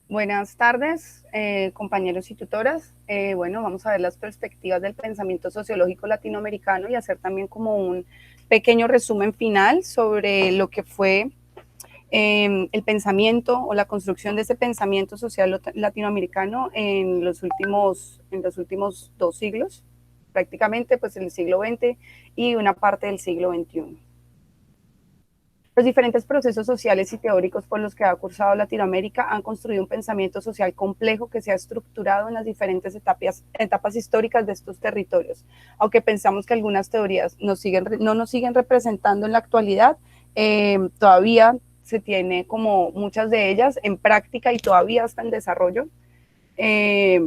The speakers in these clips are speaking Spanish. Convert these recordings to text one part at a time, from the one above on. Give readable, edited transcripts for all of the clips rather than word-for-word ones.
Buenas tardes, compañeros y tutoras. Bueno, vamos a ver las perspectivas del pensamiento sociológico latinoamericano y hacer también como un pequeño resumen final sobre lo que fue el pensamiento o la construcción de ese pensamiento social latinoamericano en los últimos 2 siglos, prácticamente pues el siglo XX y una parte del siglo XXI. Los diferentes procesos sociales y teóricos por los que ha cursado Latinoamérica han construido un pensamiento social complejo que se ha estructurado en las diferentes etapas históricas de estos territorios. Aunque pensamos que algunas teorías no nos siguen representando en la actualidad, todavía se tiene como muchas de ellas en práctica y todavía está en desarrollo. Eh,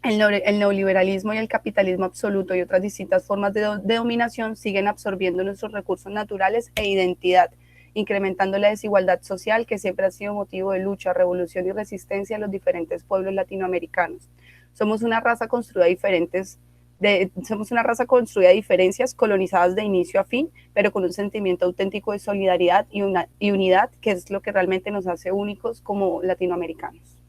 el neoliberalismo y el capitalismo absoluto y otras distintas formas de dominación siguen absorbiendo nuestros recursos naturales e identidad, incrementando la desigualdad social que siempre ha sido motivo de lucha, revolución y resistencia en los diferentes pueblos latinoamericanos. Somos una raza construida somos una raza construida de diferencias, colonizadas de inicio a fin, pero con un sentimiento auténtico de solidaridad y unidad, que es lo que realmente nos hace únicos como latinoamericanos.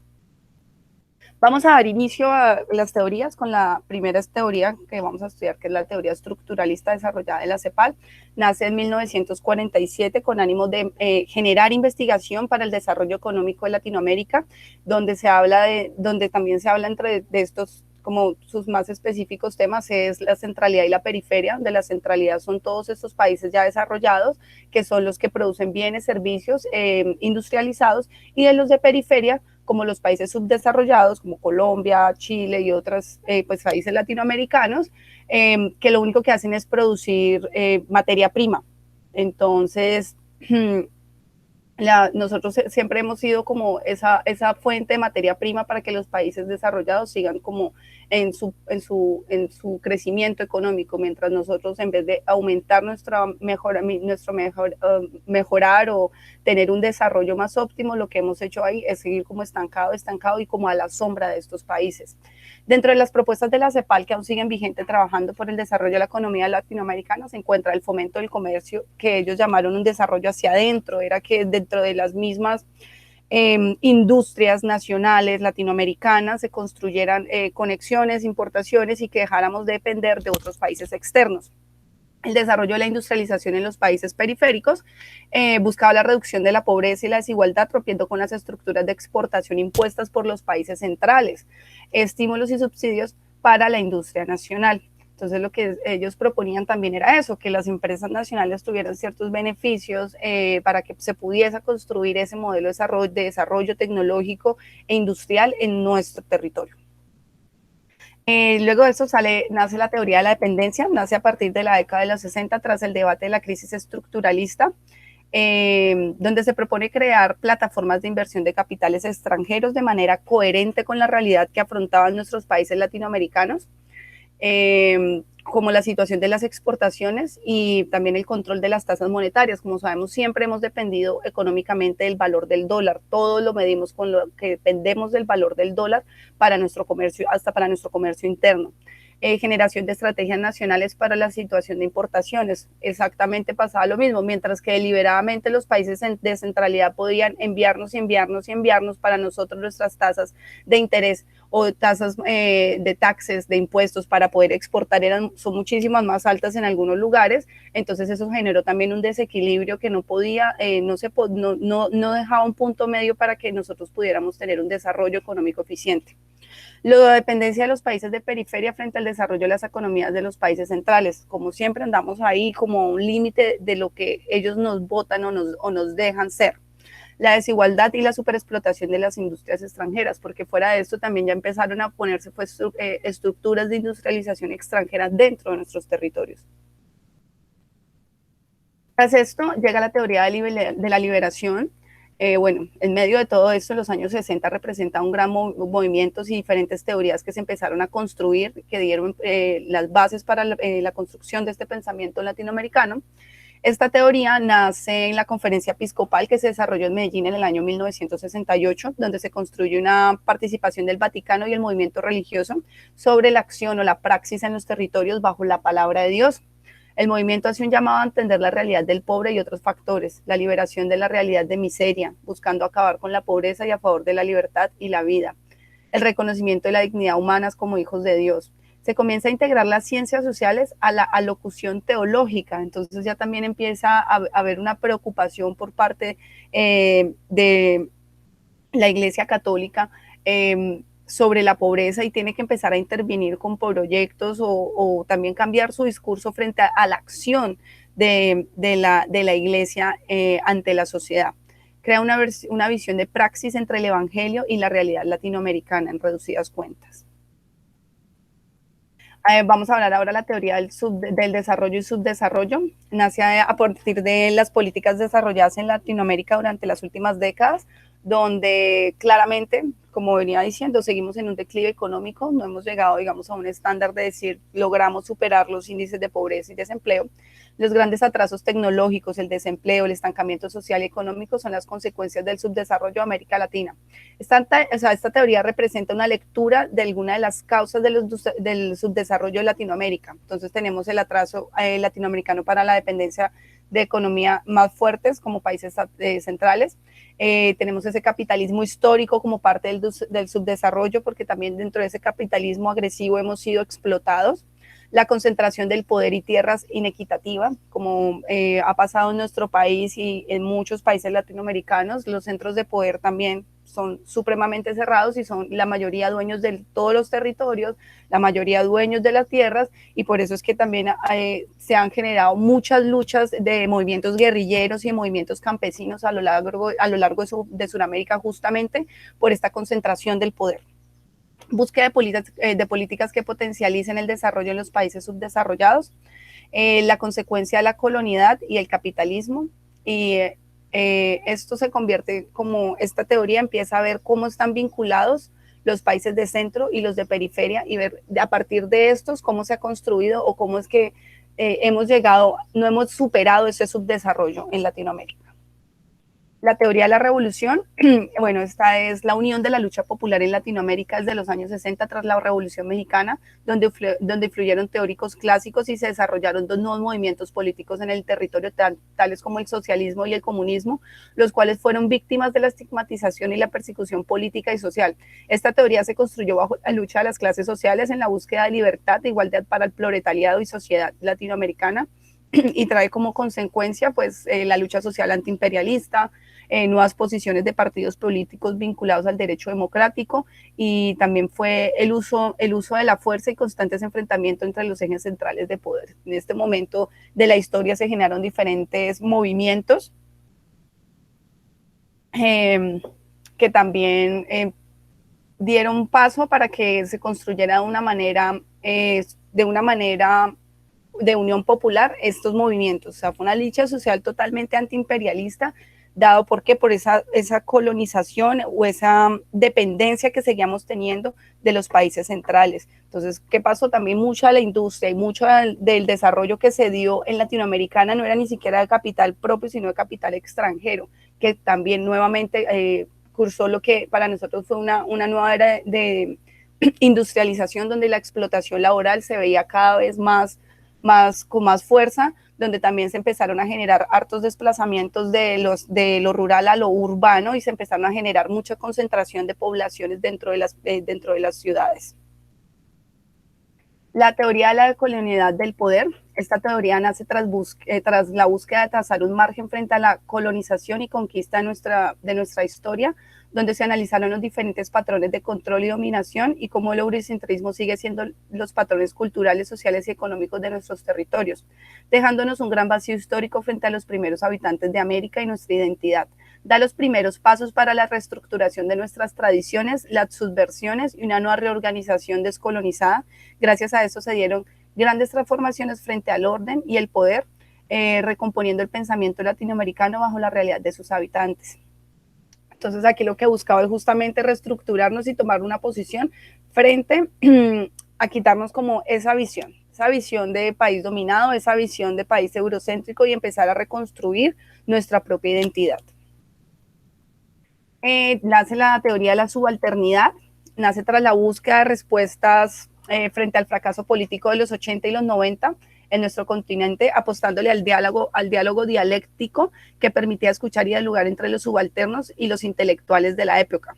Vamos a dar inicio a las teorías con la primera teoría que vamos a estudiar, que es la teoría estructuralista desarrollada de la CEPAL. Nace en 1947 con ánimo de generar investigación para el desarrollo económico de Latinoamérica, donde también se habla entre de estos como sus más específicos temas es la centralidad y la periferia, donde la centralidad son todos estos países ya desarrollados, que son los que producen bienes, servicios industrializados, y de los de periferia, como los países subdesarrollados, como Colombia, Chile y otros pues, países latinoamericanos, que lo único que hacen es producir materia prima. Entonces, nosotros siempre hemos sido como esa fuente de materia prima para que los países desarrollados sigan como en su crecimiento económico, mientras nosotros en vez de aumentar mejorar o tener un desarrollo más óptimo, lo que hemos hecho ahí es seguir como estancado y como a la sombra de estos países. Dentro de las propuestas de la CEPAL que aún siguen vigentes trabajando por el desarrollo de la economía latinoamericana se encuentra el fomento del comercio, que ellos llamaron un desarrollo hacia adentro, era que dentro de las mismas industrias nacionales latinoamericanas se construyeran conexiones, importaciones y que dejáramos de depender de otros países externos. El desarrollo de la industrialización en los países periféricos buscaba la reducción de la pobreza y la desigualdad, rompiendo con las estructuras de exportación impuestas por los países centrales, estímulos y subsidios para la industria nacional. Entonces lo que ellos proponían también era eso, que las empresas nacionales tuvieran ciertos beneficios para que se pudiese construir ese modelo de desarrollo tecnológico e industrial en nuestro territorio. Luego de eso nace la teoría de la dependencia, nace a partir de la década de los 60 tras el debate de la crisis estructuralista, donde se propone crear plataformas de inversión de capitales extranjeros de manera coherente con la realidad que afrontaban nuestros países latinoamericanos, como la situación de las exportaciones y también el control de las tasas monetarias. Como sabemos, siempre hemos dependido económicamente del valor del dólar. Todo lo medimos con lo que dependemos del valor del dólar para nuestro comercio, hasta para nuestro comercio interno. Generación de estrategias nacionales para la situación de importaciones. Exactamente pasaba lo mismo, mientras que deliberadamente los países de centralidad podían enviarnos para nosotros nuestras tasas de interés o tasas de taxes, de impuestos para poder exportar son muchísimas más altas en algunos lugares. Entonces eso generó también un desequilibrio que no podía, no dejaba un punto medio para que nosotros pudiéramos tener un desarrollo económico eficiente. La dependencia de los países de periferia frente al desarrollo de las economías de los países centrales. Como siempre andamos ahí como un límite de lo que ellos nos votan o nos dejan ser. La desigualdad y la superexplotación de las industrias extranjeras, porque fuera de esto también ya empezaron a ponerse pues, estructuras de industrialización extranjera dentro de nuestros territorios. Tras esto llega la teoría de la liberación. Bueno, en medio de todo esto, los años 60 representa un gran movimientos y diferentes teorías que se empezaron a construir, que dieron las bases para la construcción de este pensamiento latinoamericano. Esta teoría nace en la conferencia episcopal que se desarrolló en Medellín en el año 1968, donde se construye una participación del Vaticano y el movimiento religioso sobre la acción o la praxis en los territorios bajo la palabra de Dios. El movimiento hace un llamado a entender la realidad del pobre y otros factores, la liberación de la realidad de miseria, buscando acabar con la pobreza y a favor de la libertad y la vida, el reconocimiento de la dignidad humana como hijos de Dios. Se comienza a integrar las ciencias sociales a la alocución teológica, entonces ya también empieza a haber una preocupación por parte de la Iglesia Católica sobre la pobreza y tiene que empezar a intervenir con proyectos o también cambiar su discurso frente a la acción de la Iglesia ante la sociedad. Crea una visión de praxis entre el Evangelio y la realidad latinoamericana en reducidas cuentas. Vamos a hablar ahora de la teoría del desarrollo y subdesarrollo. Nace a partir de las políticas desarrolladas en Latinoamérica durante las últimas décadas, donde claramente, como venía diciendo, seguimos en un declive económico, no hemos llegado, digamos, a un estándar de decir logramos superar los índices de pobreza y desempleo. Los grandes atrasos tecnológicos, el desempleo, el estancamiento social y económico son las consecuencias del subdesarrollo de América Latina. Esta teoría representa una lectura de alguna de las causas del subdesarrollo de Latinoamérica. Entonces tenemos el atraso latinoamericano para la dependencia de economía más fuertes como países centrales. Tenemos ese capitalismo histórico como parte del subdesarrollo, porque también dentro de ese capitalismo agresivo hemos sido explotados. La concentración del poder y tierras inequitativa, como ha pasado en nuestro país y en muchos países latinoamericanos. Los centros de poder también son supremamente cerrados y son la mayoría dueños de todos los territorios, la mayoría dueños de las tierras, y por eso es que también se han generado muchas luchas de movimientos guerrilleros y de movimientos campesinos a lo largo de Sudamérica, justamente por esta concentración del poder. Búsqueda de políticas que potencialicen el desarrollo en los países subdesarrollados, la consecuencia de la colonialidad y el capitalismo, y esto se convierte como esta teoría empieza a ver cómo están vinculados los países de centro y los de periferia y ver a partir de estos cómo se ha construido o cómo es que no hemos superado ese subdesarrollo en Latinoamérica. La teoría de la revolución, bueno, esta es la unión de la lucha popular en Latinoamérica desde los años 60 tras la Revolución Mexicana, donde influyeron teóricos clásicos y se desarrollaron dos nuevos movimientos políticos en el territorio, tales como el socialismo y el comunismo, los cuales fueron víctimas de la estigmatización y la persecución política y social. Esta teoría se construyó bajo la lucha de las clases sociales en la búsqueda de libertad e igualdad para el proletariado y sociedad latinoamericana, y trae como consecuencia pues la lucha social antiimperialista, nuevas posiciones de partidos políticos vinculados al derecho democrático, y también fue el uso de la fuerza y constantes enfrentamientos entre los ejes centrales de poder. En este momento de la historia se generaron diferentes movimientos que también dieron paso para que se construyera de una manera de unión popular estos movimientos. O sea, fue una lucha social totalmente antiimperialista, dado por esa colonización o esa dependencia que seguíamos teniendo de los países centrales. Entonces, ¿qué pasó? También mucha de la industria y mucho del desarrollo que se dio en Latinoamericana no era ni siquiera de capital propio, sino de capital extranjero, que también nuevamente cursó lo que para nosotros fue una nueva era de industrialización, donde la explotación laboral se veía cada vez con más fuerza, donde también se empezaron a generar hartos desplazamientos de lo rural a lo urbano y se empezaron a generar mucha concentración de poblaciones dentro de las ciudades. La teoría de la colonialidad del poder. Esta teoría nace tras la búsqueda de trazar un margen frente a la colonización y conquista de nuestra historia, donde se analizaron los diferentes patrones de control y dominación y cómo el eurocentrismo sigue siendo los patrones culturales, sociales y económicos de nuestros territorios, dejándonos un gran vacío histórico frente a los primeros habitantes de América y nuestra identidad. Da los primeros pasos para la reestructuración de nuestras tradiciones, las subversiones y una nueva reorganización descolonizada. Gracias a eso se dieron grandes transformaciones frente al orden y el poder, recomponiendo el pensamiento latinoamericano bajo la realidad de sus habitantes. Entonces aquí lo que buscaba es justamente reestructurarnos y tomar una posición frente a quitarnos como esa visión de país dominado, esa visión de país eurocéntrico y empezar a reconstruir nuestra propia identidad. Nace la teoría de la subalternidad, nace tras la búsqueda de respuestas frente al fracaso político de los 80 y los 90, en nuestro continente, apostándole al diálogo dialéctico que permitía escuchar y dialogar entre los subalternos y los intelectuales de la época.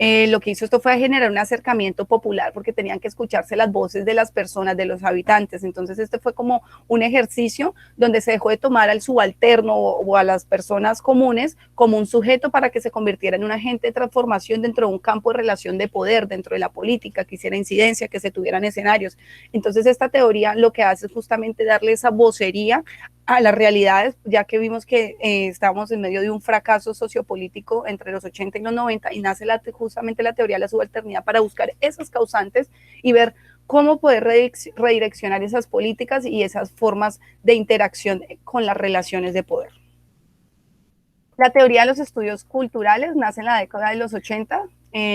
Lo que hizo esto fue generar un acercamiento popular porque tenían que escucharse las voces de las personas, de los habitantes. Entonces este fue como un ejercicio donde se dejó de tomar al subalterno o a las personas comunes como un sujeto para que se convirtiera en un agente de transformación dentro de un campo de relación de poder, dentro de la política, que hiciera incidencia, que se tuvieran escenarios. Entonces esta teoría lo que hace es justamente darle esa vocería a las realidades, ya que vimos que estábamos en medio de un fracaso sociopolítico entre los 80 y los 90 y nace justamente la teoría de la subalternidad para buscar esas causantes y ver cómo poder redireccionar esas políticas y esas formas de interacción con las relaciones de poder. La teoría de los estudios culturales nace en la década de los 80.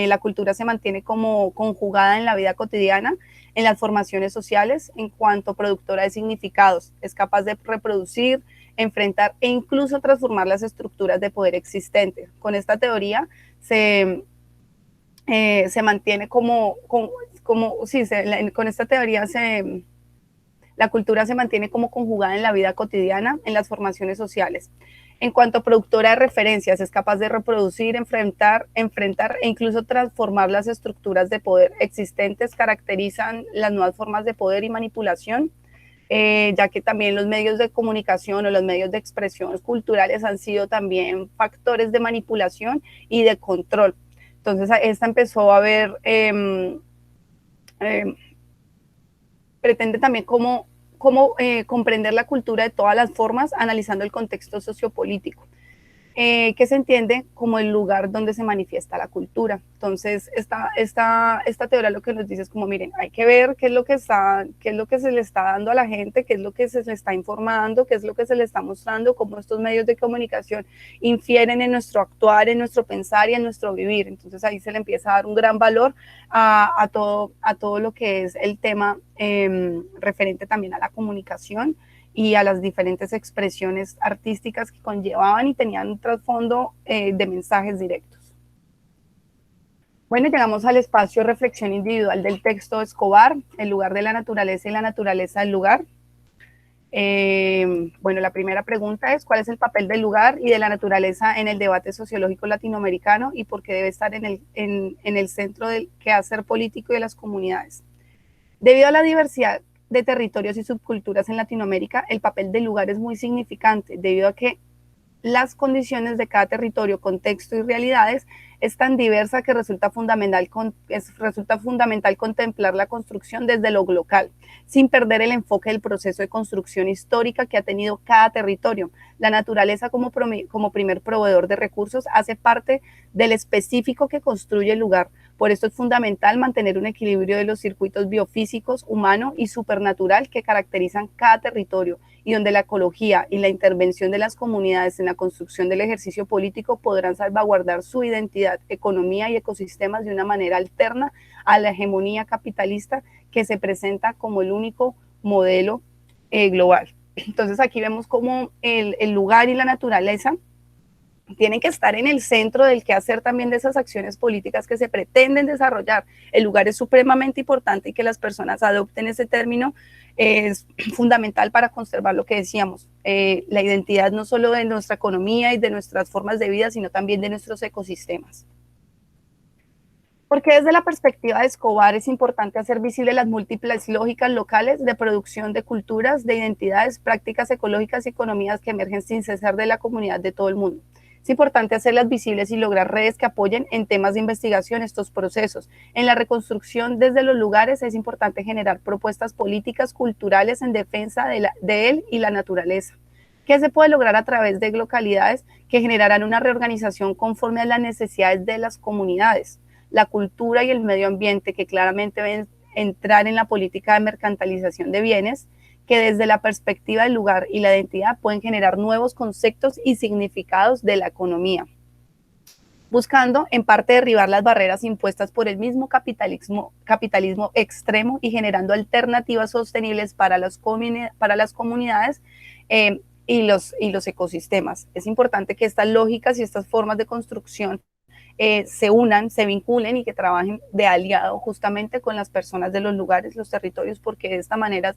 La cultura se mantiene como conjugada en la vida cotidiana, en las formaciones sociales, en cuanto productora de significados. Es capaz de reproducir, enfrentar e incluso transformar las estructuras de poder existentes. Con esta teoría se mantiene con esta teoría la cultura se mantiene como conjugada en la vida cotidiana, en las formaciones sociales. En cuanto a productora de referencias, es capaz de reproducir, enfrentar e incluso transformar las estructuras de poder existentes, caracterizan las nuevas formas de poder y manipulación, ya que también los medios de comunicación o los medios de expresión culturales han sido también factores de manipulación y de control. Entonces, esta empezó a ver, pretende también cómo comprender la cultura de todas las formas, analizando el contexto sociopolítico, que se entiende como el lugar donde se manifiesta la cultura. Entonces, esta teoría lo que nos dice es como, miren, hay que ver qué es lo que se le está dando a la gente, qué es lo que se le está informando, qué es lo que se le está mostrando, cómo estos medios de comunicación infieren en nuestro actuar, en nuestro pensar y en nuestro vivir. Entonces, ahí se le empieza a dar un gran valor a todo lo que es el tema referente también a la comunicación y a las diferentes expresiones artísticas que conllevaban y tenían un trasfondo de mensajes directos. Bueno, llegamos al espacio reflexión individual del texto de Escobar, el lugar de la naturaleza y la naturaleza del lugar. Bueno, la primera pregunta es, ¿cuál es el papel del lugar y de la naturaleza en el debate sociológico latinoamericano y por qué debe estar en el centro del quehacer político y de las comunidades? Debido a la diversidad de territorios y subculturas en Latinoamérica, el papel del lugar es muy significante, debido a que las condiciones de cada territorio, contexto y realidades es tan diversa que resulta fundamental contemplar la construcción desde lo local, sin perder el enfoque del proceso de construcción histórica que ha tenido cada territorio. La naturaleza como primer proveedor de recursos hace parte del específico que construye el lugar. Por esto es fundamental mantener un equilibrio de los circuitos biofísicos, humano y supernatural que caracterizan cada territorio y donde la ecología y la intervención de las comunidades en la construcción del ejercicio político podrán salvaguardar su identidad, economía y ecosistemas de una manera alterna a la hegemonía capitalista que se presenta como el único modelo global. Entonces aquí vemos cómo el lugar y la naturaleza tienen que estar en el centro del quehacer también de esas acciones políticas que se pretenden desarrollar. El lugar es supremamente importante y que las personas adopten ese término es fundamental para conservar lo que decíamos, la identidad no solo de nuestra economía y de nuestras formas de vida, sino también de nuestros ecosistemas. Porque desde la perspectiva de Escobar es importante hacer visible las múltiples lógicas locales de producción de culturas, de identidades, prácticas ecológicas y economías que emergen sin cesar de la comunidad de todo el mundo. Es importante hacerlas visibles y lograr redes que apoyen en temas de investigación estos procesos. En la reconstrucción desde los lugares es importante generar propuestas políticas, culturales en defensa de él y la naturaleza. ¿Qué se puede lograr a través de localidades que generarán una reorganización conforme a las necesidades de las comunidades? La cultura y el medio ambiente que claramente ven entrar en la política de mercantilización de bienes, que desde la perspectiva del lugar y la identidad pueden generar nuevos conceptos y significados de la economía, buscando en parte derribar las barreras impuestas por el mismo capitalismo extremo y generando alternativas sostenibles para las comunidades y los ecosistemas. Es importante que estas lógicas y estas formas de construcción se unan, se vinculen y que trabajen de aliado justamente con las personas de los lugares, los territorios, porque de esta manera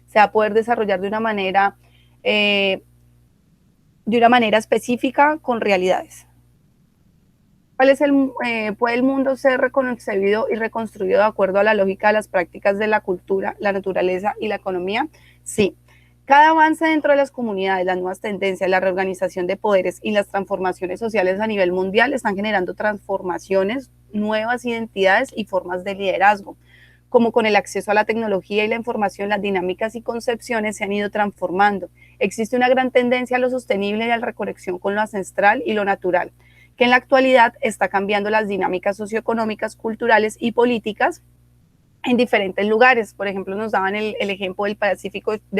se va a poder desarrollar de una manera específica con realidades. ¿Puede el mundo ser reconcebido y reconstruido de acuerdo a la lógica de las prácticas de la cultura, la naturaleza y la economía? Sí. Cada avance dentro de las comunidades, las nuevas tendencias, la reorganización de poderes y las transformaciones sociales a nivel mundial están generando transformaciones, nuevas identidades y formas de liderazgo. Como con el acceso a la tecnología y la información, las dinámicas y concepciones se han ido transformando. Existe una gran tendencia a lo sostenible y a la reconexión con lo ancestral y lo natural, que en la actualidad está cambiando las dinámicas socioeconómicas, culturales y políticas en diferentes lugares. Por ejemplo, nos daban el ejemplo del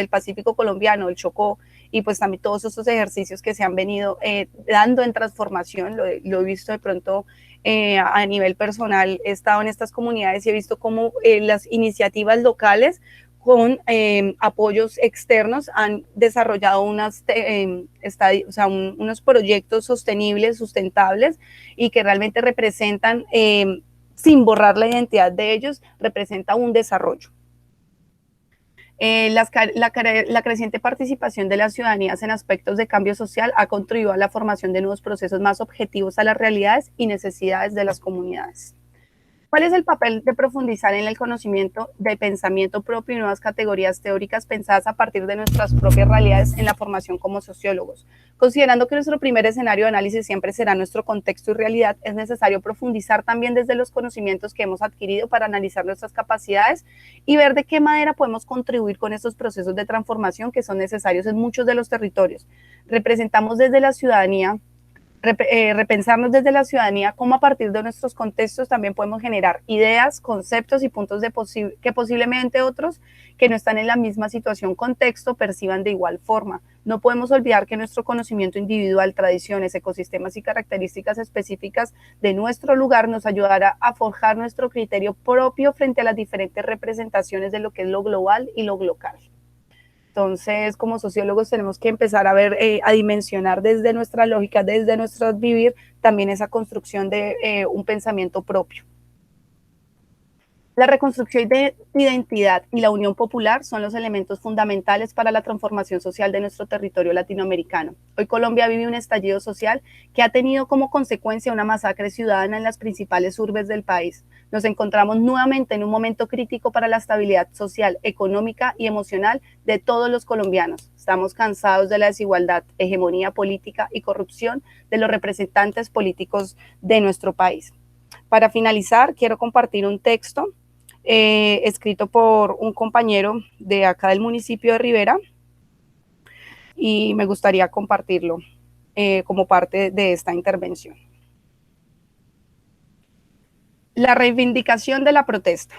Pacífico colombiano, el Chocó, y pues también todos esos ejercicios que se han venido dando en transformación. Lo he visto de pronto a nivel personal. He estado en estas comunidades y he visto cómo las iniciativas locales con apoyos externos han desarrollado unos proyectos sostenibles, sustentables, y que realmente representan sin borrar la identidad de ellos, representa un desarrollo. La creciente participación de las ciudadanías en aspectos de cambio social ha contribuido a la formación de nuevos procesos más objetivos a las realidades y necesidades de las comunidades. ¿Cuál es el papel de profundizar en el conocimiento del pensamiento propio y nuevas categorías teóricas pensadas a partir de nuestras propias realidades en la formación como sociólogos? Considerando que nuestro primer escenario de análisis siempre será nuestro contexto y realidad, es necesario profundizar también desde los conocimientos que hemos adquirido para analizar nuestras capacidades y ver de qué manera podemos contribuir con estos procesos de transformación que son necesarios en muchos de los territorios. Representamos desde la ciudadanía repensarnos desde la ciudadanía cómo a partir de nuestros contextos también podemos generar ideas, conceptos y puntos que posiblemente otros que no están en la misma situación, contexto, perciban de igual forma. No podemos olvidar que nuestro conocimiento individual, tradiciones, ecosistemas y características específicas de nuestro lugar nos ayudará a forjar nuestro criterio propio frente a las diferentes representaciones de lo que es lo global y lo local. Entonces, como sociólogos tenemos que empezar a ver, a dimensionar desde nuestra lógica, desde nuestro vivir, también esa construcción de un pensamiento propio. La reconstrucción de identidad y la unión popular son los elementos fundamentales para la transformación social de nuestro territorio latinoamericano. Hoy Colombia vive un estallido social que ha tenido como consecuencia una masacre ciudadana en las principales urbes del país. Nos encontramos nuevamente en un momento crítico para la estabilidad social, económica y emocional de todos los colombianos. Estamos cansados de la desigualdad, hegemonía política y corrupción de los representantes políticos de nuestro país. Para finalizar, quiero compartir un texto escrito por un compañero de acá del municipio de Rivera y me gustaría compartirlo como parte de esta intervención. La reivindicación de la protesta.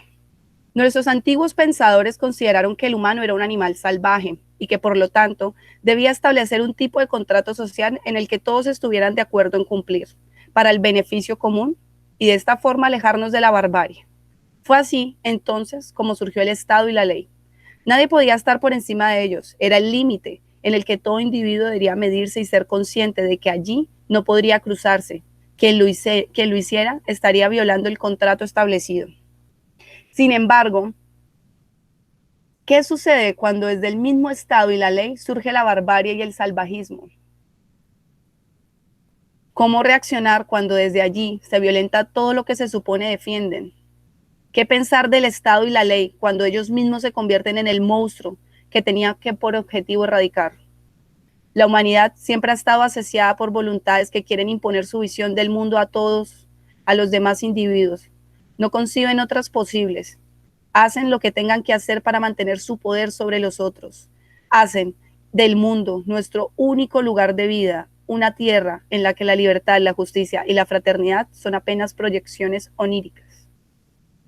Nuestros antiguos pensadores consideraron que el humano era un animal salvaje y que por lo tanto debía establecer un tipo de contrato social en el que todos estuvieran de acuerdo en cumplir, para el beneficio común y de esta forma alejarnos de la barbarie. Fue así, entonces, como surgió el Estado y la ley. Nadie podía estar por encima de ellos, era el límite en el que todo individuo debería medirse y ser consciente de que allí no podría cruzarse. Quien lo hiciera estaría violando el contrato establecido. Sin embargo, ¿qué sucede cuando desde el mismo Estado y la ley surge la barbarie y el salvajismo? ¿Cómo reaccionar cuando desde allí se violenta todo lo que se supone defienden? ¿Qué pensar del Estado y la ley cuando ellos mismos se convierten en el monstruo que tenía que por objetivo erradicar? La humanidad siempre ha estado asediada por voluntades que quieren imponer su visión del mundo a todos, a los demás individuos. No conciben otras posibles. Hacen lo que tengan que hacer para mantener su poder sobre los otros. Hacen del mundo nuestro único lugar de vida, una tierra en la que la libertad, la justicia y la fraternidad son apenas proyecciones oníricas.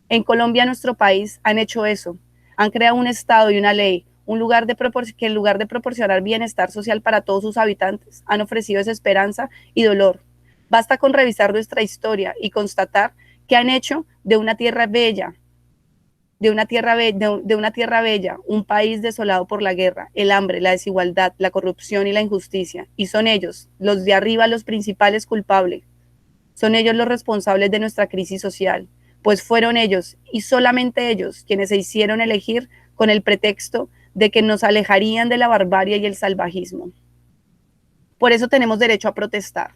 En Colombia, nuestro país, han hecho eso. Han creado un Estado y una ley, que en lugar de proporcionar bienestar social para todos sus habitantes, han ofrecido desesperanza y dolor. Basta con revisar nuestra historia y constatar que han hecho de una tierra bella, un país desolado por la guerra, el hambre, la desigualdad, la corrupción y la injusticia. Y son ellos, los de arriba, los principales culpables. Son ellos los responsables de nuestra crisis social, pues fueron ellos y solamente ellos quienes se hicieron elegir con el pretexto de que nos alejarían de la barbarie y el salvajismo. Por eso tenemos derecho a protestar.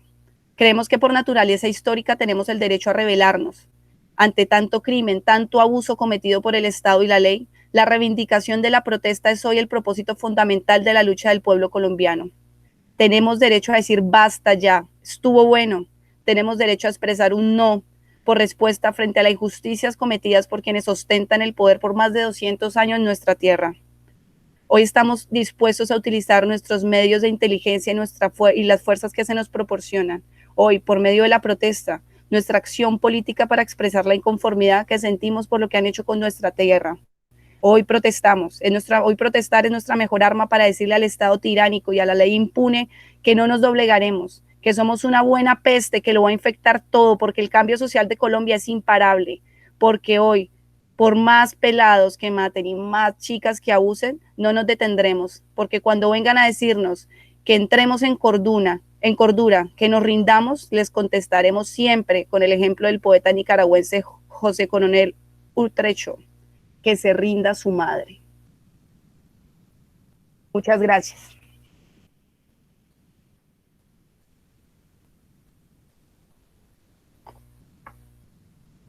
Creemos que por naturaleza histórica tenemos el derecho a rebelarnos. Ante tanto crimen, tanto abuso cometido por el Estado y la ley, la reivindicación de la protesta es hoy el propósito fundamental de la lucha del pueblo colombiano. Tenemos derecho a decir basta ya, estuvo bueno. Tenemos derecho a expresar un no por respuesta frente a las injusticias cometidas por quienes ostentan el poder por más de 200 años en nuestra tierra. Hoy estamos dispuestos a utilizar nuestros medios de inteligencia y las fuerzas que se nos proporcionan. Hoy, por medio de la protesta, nuestra acción política para expresar la inconformidad que sentimos por lo que han hecho con nuestra tierra. Hoy protestamos, hoy protestar es nuestra mejor arma para decirle al Estado tiránico y a la ley impune que no nos doblegaremos, que somos una buena peste que lo va a infectar todo, porque el cambio social de Colombia es imparable, porque hoy, por más pelados que maten y más chicas que abusen, no nos detendremos, porque cuando vengan a decirnos que entremos en cordura, que nos rindamos, les contestaremos siempre con el ejemplo del poeta nicaragüense José Coronel Utrecho, que se rinda su madre. Muchas gracias.